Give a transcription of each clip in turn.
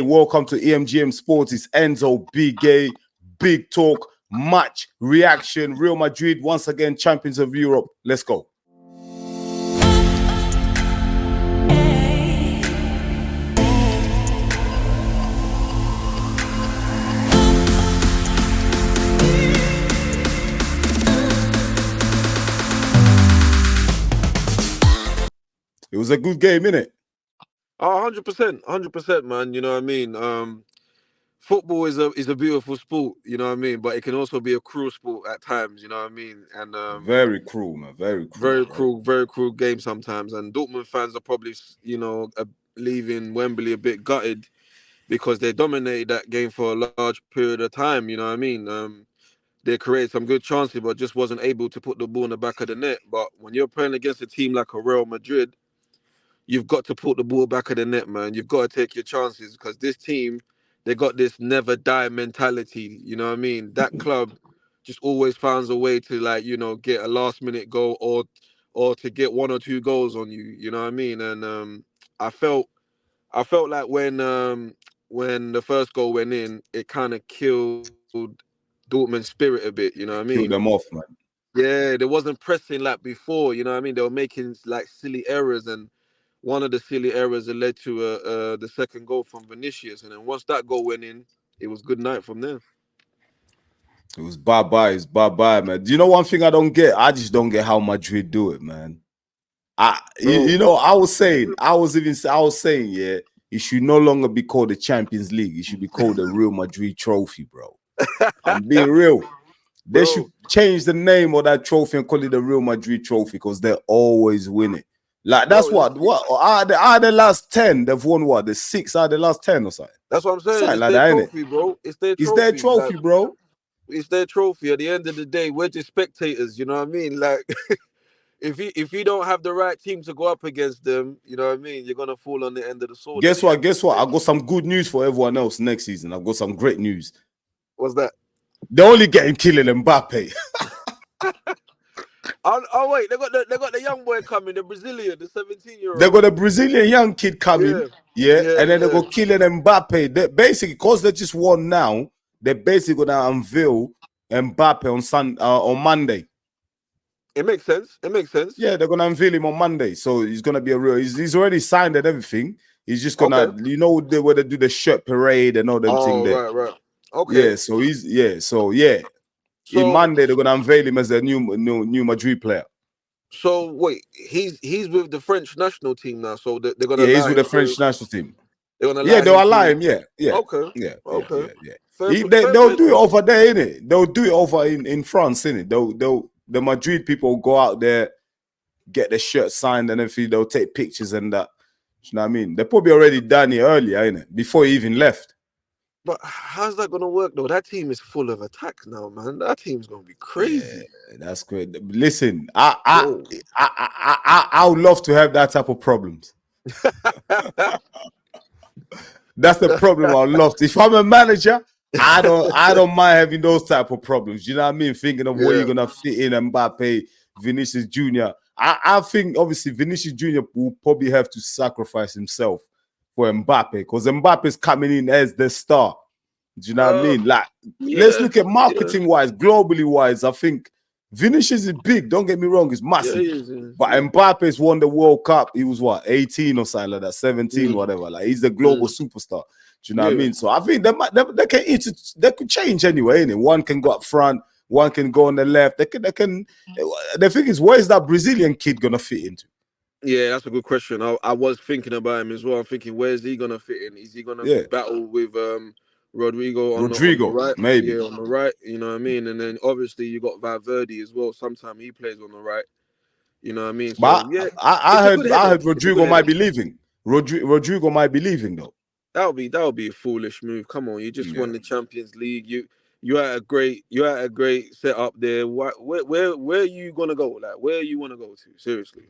Welcome to EMGM Sports. It's Enzo, Big A, Big Talk, match reaction. Real Madrid, once again, champions of Europe. Let's go. It was a good game, innit? Oh, 100%, man. You know what I mean? Football is a beautiful sport, you know what I mean? But it can also be a cruel sport at times, you know what I mean? And very cruel, man. Very cruel game sometimes. And Dortmund fans are probably, leaving Wembley a bit gutted because they dominated that game for a large period of time, you know what I mean? They created some good chances, but just wasn't able to put the ball in the back of the net. But when you're playing against a team like a Real Madrid, you've got to put the ball back of the net, man. You've got to take your chances because this team, they got this never die mentality. You know what I mean? That club just always finds a way to get a last minute goal or to get one or two goals on you. You know what I mean? And I felt like when the first goal went in, it kind of killed Dortmund's spirit a bit. You know what I mean? Killed them off, man. Yeah, they wasn't pressing like before. You know what I mean? They were making like silly errors, and one of the silly errors that led to the second goal from Vinicius. And then once that goal went in, it was good night from there. It was bye-bye. It's bye-bye, man. Do you know one thing I don't get? I just don't get how Madrid do it, man. I was saying, yeah, it should no longer be called the Champions League. It should be called the Real Madrid Trophy, bro. I'm being real. They should change the name of that trophy and call it the Real Madrid Trophy because they always win it. Like, that's what are the last 10? They've won what? The 6 out of the last 10 or something. That's what I'm saying. Something it's like their that, trophy, bro. It's their trophy. It's their trophy, like, bro. It's their trophy. At the end of the day, we're just spectators, you know what I mean? Like, if you don't have the right team to go up against them, you know what I mean, you're gonna fall on the end of the sword. Guess what? I got some good news for everyone else next season. I've got some great news. What's that? They're only getting Kylian Mbappe. Oh wait, they got the young boy coming, the Brazilian, the 17-year-old. They got a Brazilian young kid coming, yeah, and then they got Kylian Mbappe. They basically, because they just won now, they're basically gonna unveil Mbappe on Monday. It makes sense. Yeah, they're gonna unveil him on Monday, so he's gonna be a real. He's already signed and everything. He's just gonna, where they do the shirt parade and all them things there. Right. Okay. Yeah, so in Monday they're gonna unveil him as a new Madrid player. So wait, he's with the French national team now. So they're gonna. Yeah, he's with the French national team. They're gonna. They'll allow him. Yeah. Okay. Yeah. They'll do it over there, innit? They'll do it over in France, innit? The Madrid people go out there, get the shirt signed and everything. They'll take pictures and that. You know what I mean? They probably already done it earlier, innit? Before he even left. But how's that gonna work though? That team is full of attacks now, man. That team's gonna be crazy. Yeah, that's great. Listen, I would love to have that type of problems. That's the problem I love. If I'm a manager, I don't mind having those type of problems. You know what I mean? Thinking of where you're gonna fit in Mbappe, Vinicius Jr. I think obviously Vinicius Jr. will probably have to sacrifice himself for Mbappe because Mbappe's coming in as the star. Do you know what I mean? Like, let's look at marketing wise, globally wise. I think Vinicius is big. Don't get me wrong, it's massive. But Mbappe's won the World Cup. He was what, 18 or something like that, 17, whatever. Like, he's the global superstar. Do you know what I mean? So I think they could change anyway. Innit? One can go up front, one can go on the left. They can. The thing is, where's that Brazilian kid gonna fit into? Yeah, that's a good question. I was thinking about him as well. I'm thinking, where's he gonna fit in? Is he gonna battle with Rodrigo on the right? Maybe. Yeah, on the right. You know what I mean? And then obviously you got Valverde as well. Sometimes he plays on the right. You know what I mean? So, but I heard Rodrigo might be leaving. Rodrigo might be leaving though. That would be a foolish move. Come on, you just won the Champions League. You had a great setup there. Where are you gonna go? Like, where you want to go to? Seriously,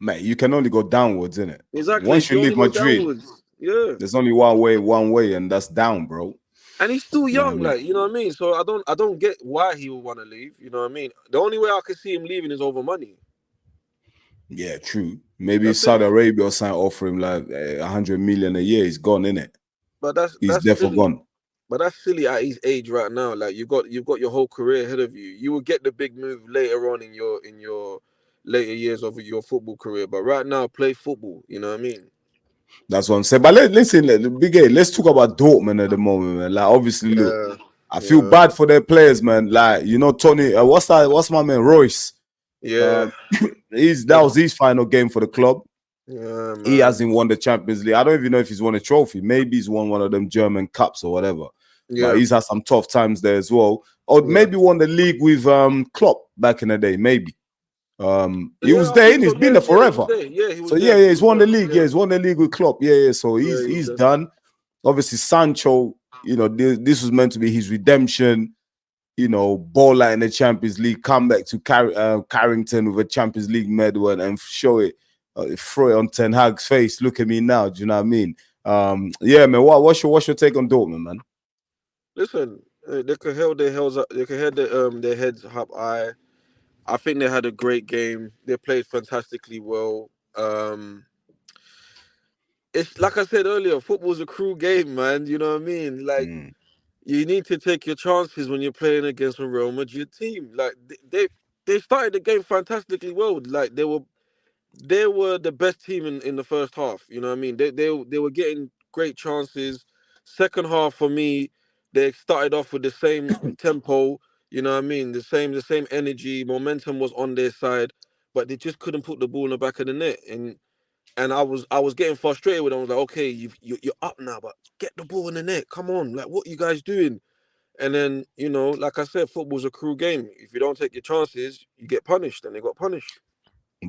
mate, you can only go downwards, innit? Exactly. Once you leave Madrid, there's only one way, and that's down, bro. And he's still young, like, you know what I mean. So I don't get why he would want to leave. You know what I mean. The only way I could see him leaving is over money. Yeah, true. Maybe Saudi Arabia or something offer him like 100 million a year. He's gone, innit? but He's that's definitely silly. gone. But that's silly at his age right now. Like you've got your whole career ahead of you. You will get the big move later on in your later years of your football career. But right now, play football. You know what I mean? That's what I'm saying. But listen, Big A, let's talk about Dortmund at the moment, man. Like, obviously, look, Yeah, I feel yeah, bad for their players, man. Like, Tony, what's that? What's my man, Royce? yeah, Um, that yeah, was his final game for the club. yeah, He man. hasn't won the Champions League. I don't even know if he's won a trophy. Maybe he's won one of them German cups or whatever. But Yeah, he's had some tough times there as well. Or yeah, maybe won the league with Klopp back in the day. Maybe. He yeah. was I there think and so. he's been Yeah, there yeah. He was forever. there. Yeah, he So was yeah, there. yeah, He he's was won the there. league. Yeah, Yeah, he's won the league with Klopp. Yeah, yeah. So yeah. He was he's there. done. Obviously, Sancho, this was meant to be his redemption. Ball out in the Champions League, come back to Carrington with a Champions League medal and show it, throw it on Ten Hag's face. Look at me now. Do you know what I mean? Yeah, man. What's your take on Dortmund, man? Listen, they could hold their heads up. They could hold their heads up high. I think they had a great game. They played fantastically well. It's like I said earlier, football's a cruel game, man. You know what I mean? Like Mm. you need to take your chances when you're playing against a Real Madrid team. Like they started the game fantastically well. Like they were the best team in the first half. You know what I mean? They were getting great chances. Second half for me, they started off with the same tempo. You know what I mean? The same energy, momentum was on their side, but they just couldn't put the ball in the back of the net. And I was getting frustrated with them. I was like, okay, you're up now, but get the ball in the net. Come on, like what you guys doing? And then like I said, football's a cruel game. If you don't take your chances, you get punished, and they got punished.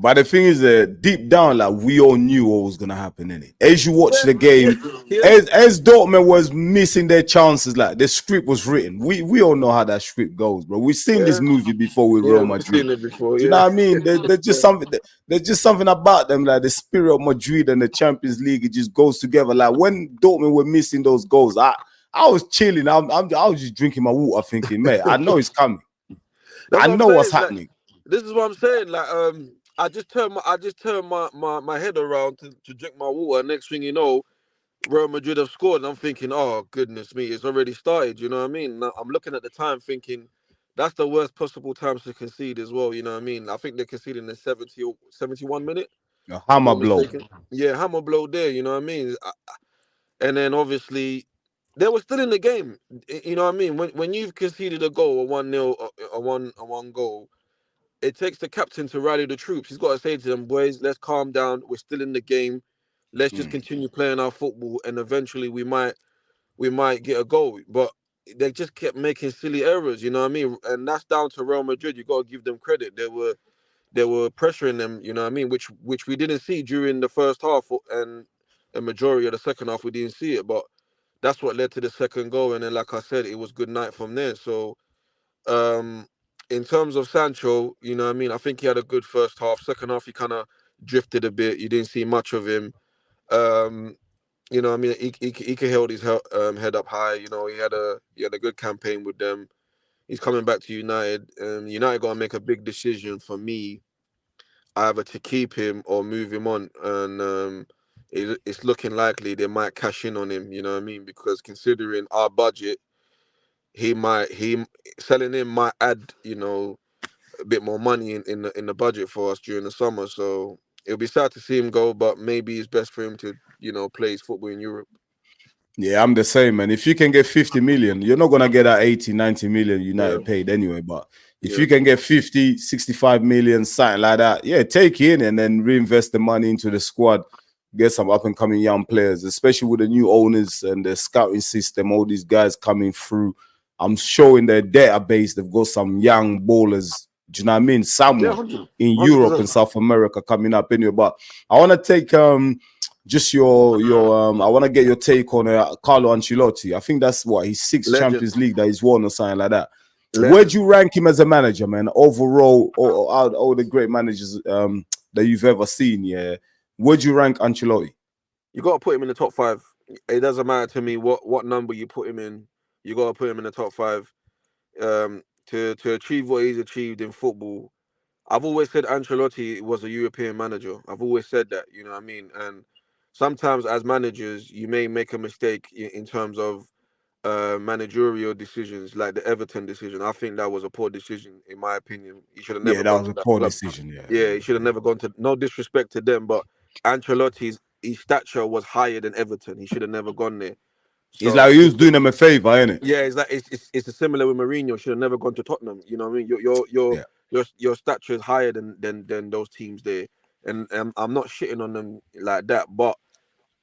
But the thing is, deep down, like we all knew what was gonna happen in it. As you watch Yeah, the yeah, game, yeah. as Dortmund was missing their chances, like the script was written. We all know how that script goes, bro. We've seen this Yeah, movie before with yeah, Real we've Madrid. seen it before. Do you know Yeah, what I mean? There's just something. There's just something about them, like the spirit of Madrid and the Champions League. It just goes together. Like when Dortmund were missing those goals, I was chilling. I was just drinking my water, thinking, mate, I know it's coming. that's I what I'm know what's saying. Like, happening. this is what I'm saying. Like, I just turned my head around to drink my water. Next thing you know, Real Madrid have scored, and I'm thinking, oh goodness me, it's already started. You know what I mean? Now, I'm looking at the time, thinking that's the worst possible times to concede as well. You know what I mean? I think they conceded in the 70 or 71 minute, A if I'm hammer not blow. mistaken. Yeah, hammer blow there. You know what I mean? And then obviously they were still in the game. You know what I mean? When you've conceded a goal, a 1-0, a one goal, it takes the captain to rally the troops. He's got to say to them, boys, let's calm down. We're still in the game. Let's just Mm. continue playing our football, and eventually we might get a goal. But they just kept making silly errors. You know what I mean? And that's down to Real Madrid. You got to give them credit. They were pressuring them. You know what I mean? Which we didn't see during the first half, and a majority of the second half we didn't see it. But that's what led to the second goal. And then, like I said, it was good night from there. So, um, in terms of Sancho, you know what I mean? I think he had a good first half. Second half, he kind of drifted a bit. You didn't see much of him. Um, I mean, he could hold his head up high. He had a good campaign with them. He's coming back to United. United got to make a big decision for me, either to keep him or move him on. And it's looking likely they might cash in on him. You know what I mean? Because considering our budget, he selling him might add a bit more money in the budget for us during the summer. So it'll be sad to see him go, but maybe it's best for him to play his football in Europe. Yeah, I'm the same, man. If you can get 50 million, you're not going to get that 80, 90 million Yeah, United paid anyway. But if yeah, you can get 50, 65 million, something like that, yeah, take it in and then reinvest the money into the squad. Get some up and coming young players, especially with the new owners and the scouting system, all these guys coming through. I'm sure in their database, they've got some young ballers. Do you know what I mean? yeah, Somewhere 100, in Europe and 100%. South America coming up anyway. But I want to take just your I want to get your take on Carlo Ancelotti. I think that's what his sixth Legend, Champions League that he's won or something like that. Where'd legend. you rank him as a manager, man? Overall, or out all the great managers that you've ever seen, yeah. Where'd you rank Ancelotti? You got to put him in the top five. It doesn't matter to me what number you put him in. You got to put him in the top five. To achieve what he's achieved in football, I've always said Ancelotti was a European manager. I've always said that. You know what I mean? And sometimes as managers you may make a mistake in terms of managerial decisions, like the Everton decision. I think that was a poor decision, in my opinion. He should have Yeah, never that gone was to a that poor club. decision. Yeah, Yeah, he should have never gone to. No disrespect to them, but Ancelotti's his stature was higher than Everton. He should have never gone there. it's like So he was doing them a favor, innit? yeah, it's like it's a similar with Mourinho. Should have never gone to Tottenham. You know what I mean? Yeah. Your stature is higher than those teams there, and I'm not shitting on them like that. But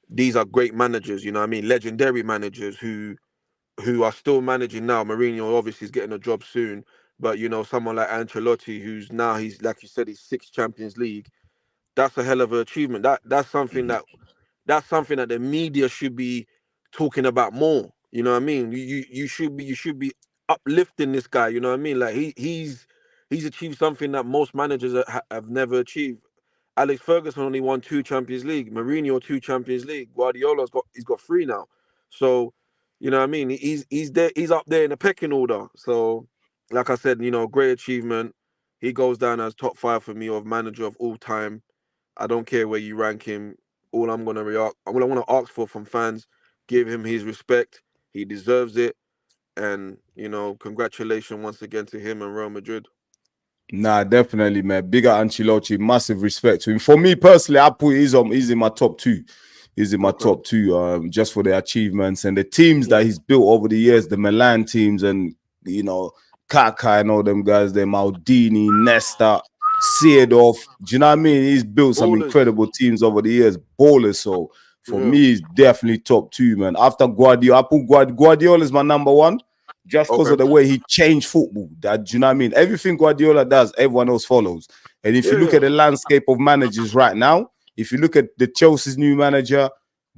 these are great managers. You know what I mean? Legendary managers who are still managing now. Mourinho obviously is getting a job soon, but you know someone like Ancelotti, who's now he's like you said, he's sixth Champions League. That's a hell of an achievement. Mhm. That's something that the media should be talking about more. You know what I mean? You should be uplifting this guy. You know what I mean? Like he's achieved something that most managers have never achieved. Alex Ferguson only won two Champions League. Mourinho two Champions League. Guardiola's got three now. So, you know what I mean? He's there. He's up there in the pecking order. So, like I said, you know, great achievement. He goes down as top five for me of manager of all time. I don't care where you rank him. All I'm gonna react, all I want to ask for from fans, give him his respect. He deserves it, and you know, congratulations once again to him and Real Madrid. Nah, definitely, man. Bigger Ancelotti, massive respect to him. For me personally, I put he's in my top two. He's in my Okay. top two, just for the achievements and the teams that Yeah. he's built over the years, the Milan teams and you know, Kaká and all them guys, the Maldini, Nesta, Seedorf. Do you know what I mean? He's built some Ballers. incredible teams over the years, ballers. So for Yeah. me, he's definitely top two, man. After Guardiola, I put Guardiola is my number one just because Okay. of the way he changed football. That do you know what I mean? Everything Guardiola does, everyone else follows. And if you look Yeah. at the landscape of managers right now, if you look at the Chelsea's new manager,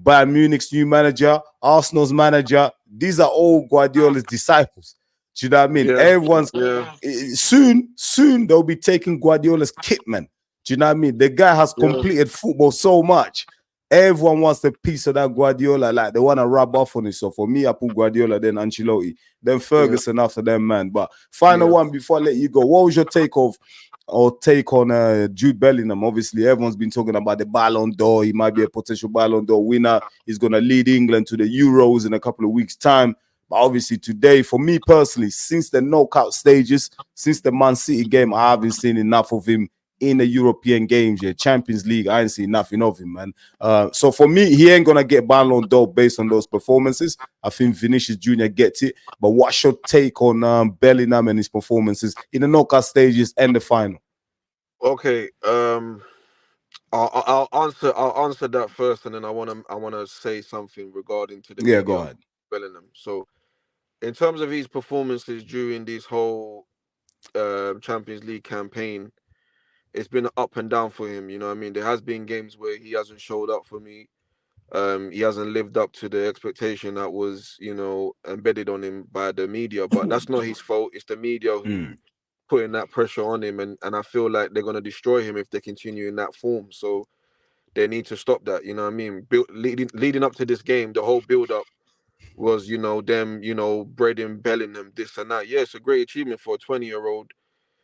Bayern Munich's new manager, Arsenal's manager, these are all Guardiola's disciples. Do you know what I mean? Yeah. Everyone's Yeah. soon they'll be taking Guardiola's kit, man. Do you know what I mean? The guy has Yeah. completed football so much. Everyone wants a piece of that Guardiola, like they want to rub off on it. So for me, I put Guardiola, then Ancelotti, then Yeah. Ferguson after them, man. But final Yeah. one before I let you go. What was your take on Jude Bellingham? Obviously, everyone's been talking about the Ballon d'Or. He might be a potential Ballon d'Or winner. He's going to lead England to the Euros in a couple of weeks' time. But obviously, today, for me personally, since the knockout stages, since the Man City game, I haven't seen enough of him in the European games. Yeah, Champions League, I ain't seen nothing of him, man. So for me, he ain't gonna get Ballon d'Or based on those performances. I think Vinicius Jr. gets it. But what's your take on Bellingham and his performances in the knockout stages and the final? Okay. I'll answer that first, and then I wanna say something regarding to the Yeah, go media ahead. Bellingham. So in terms of his performances during this whole Champions League campaign, it's been up and down for him. You know what I mean? There has been games where he hasn't showed up for me. He hasn't lived up to the expectation that was, you know, embedded on him by the media. But that's not his fault. It's the media who Mm. putting that pressure on him, and I feel like they're gonna destroy him if they continue in that form. So they need to stop that. You know what I mean? Leading up to this game, the whole build up was, you know, them, you know, breading Bellingham, this and that. Yeah, it's a great achievement for a 20-year-old.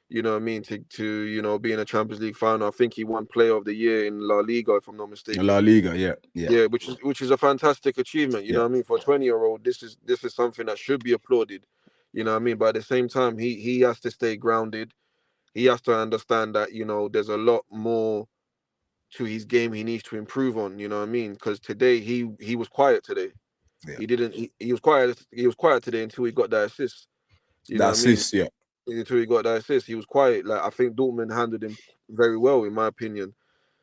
You know what I mean? To you know be in a Champions League final. I think he won Player of the Year in La Liga, if I'm not La mistaken. Liga, yeah, yeah, Yeah, which is a fantastic achievement. You yeah. know what I mean? For a 20-year-old, this is something that should be applauded. You know what I mean? But at the same time, he has to stay grounded. He has to understand that, you know, there's a lot more to his game he needs to improve on. You know what I mean? Because today he was quiet today. Yeah. He was quiet. He was quiet today until he got that assist. You know what I That's mean? his, yeah. Until he got that assist, he was quiet. Like I think Dortmund handled him very well, in my opinion.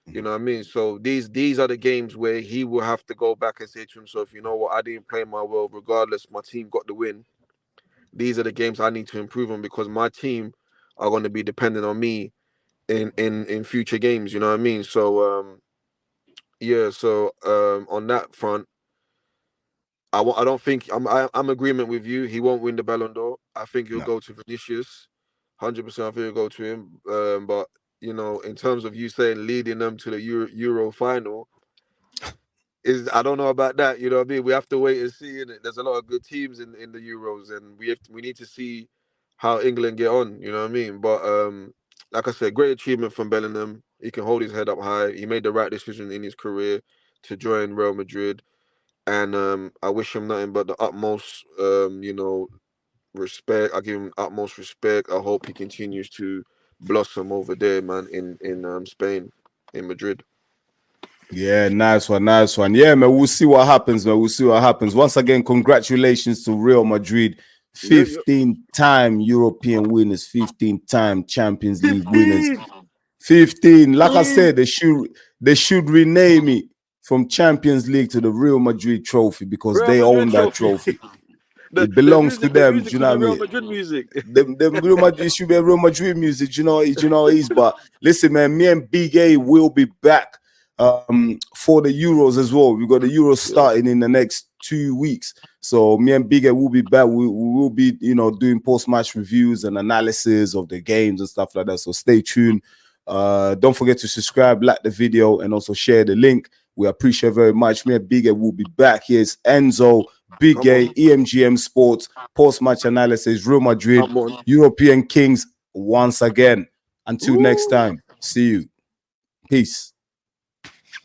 You Mhm. know what I mean? So these are the games where he will have to go back and say to himself, you know what, I didn't play my well, regardless. My team got the win. These are the games I need to improve on because my team are going to be dependent on me in future games. You know what I mean? So yeah. So on that front, I don't think I'm agreement with you. He won't win the Ballon d'Or. I think he'll No. go to Vinicius. 100%. I think he'll go to him. But you know, in terms of you saying leading them to the Euro final, is I don't know about that. You know what I mean? We have to wait and see. And there's a lot of good teams in the Euros, and we need to see how England get on. You know what I mean? But like I said, great achievement from Bellingham. He can hold his head up high. He made the right decision in his career to join Real Madrid, and I wish him nothing but the utmost, respect. I give him utmost respect. I hope he continues to blossom over there, man, in Spain, in Madrid. Yeah, nice one, nice one. Yeah, man, we'll see what happens, man. We'll see what happens. Once again, congratulations to Real Madrid, Yeah, yeah. 15-time European winners, 15-time Champions League winners. 15. 15. Like I said, they should rename it from Champions League to the Real Madrid trophy because Real they Madrid own that trophy. trophy. It belongs to The them. Do music you should know be what I Real mean? Madrid music. The Real Madrid, it should be a Real Madrid music. You know it is. But listen, man, me and Big A will be back for the Euros as well. We got the Euros starting in the next 2 weeks. So me and Big A will be back. We will be, doing post-match reviews and analysis of the games and stuff like that. So stay tuned. Don't forget to subscribe, like the video, and also share the link. We appreciate very much. Me and Big A will be back. Here's Enzo, Big A, EMGM Sports, post-match analysis, Real Madrid, European Kings once again. Until next time, see you. Peace.